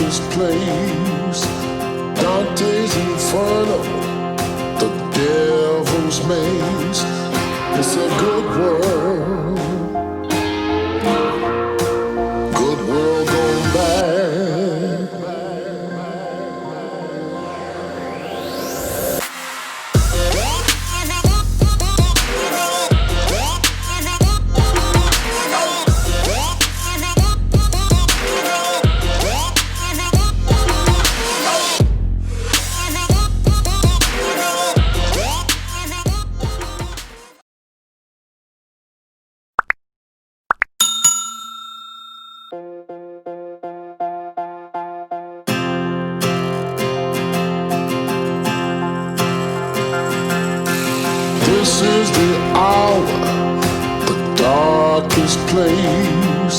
darkest place, Dante's Inferno, the devil's maze. It's a good world, good world gone bad. This is the hour, the darkest place,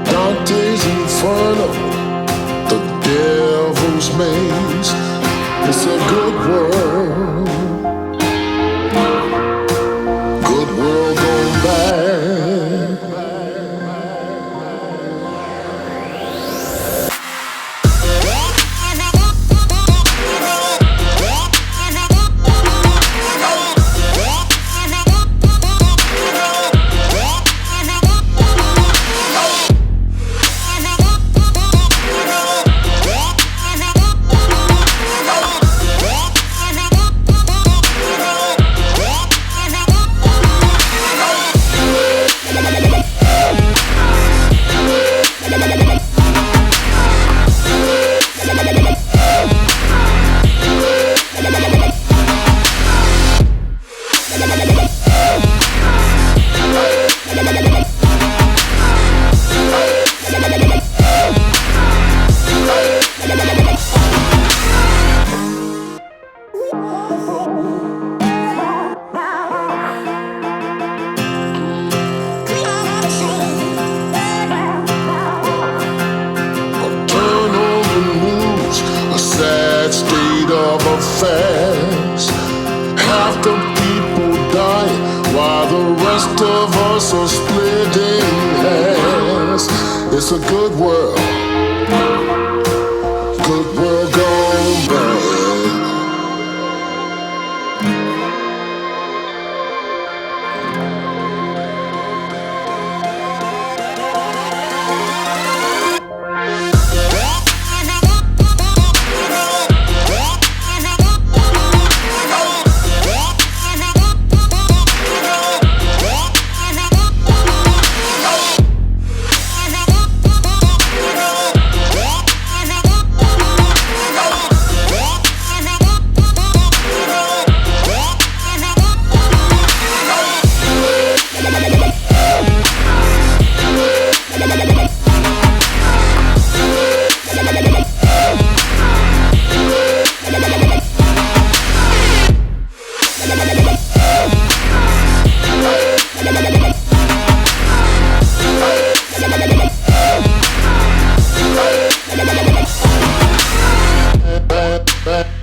Dante's Inferno, the devil's maze. It's a good world, good world gone bad. Affairs. Half the people die while the rest of us are splitting hairs. It's a good world, good world gone bad. Back.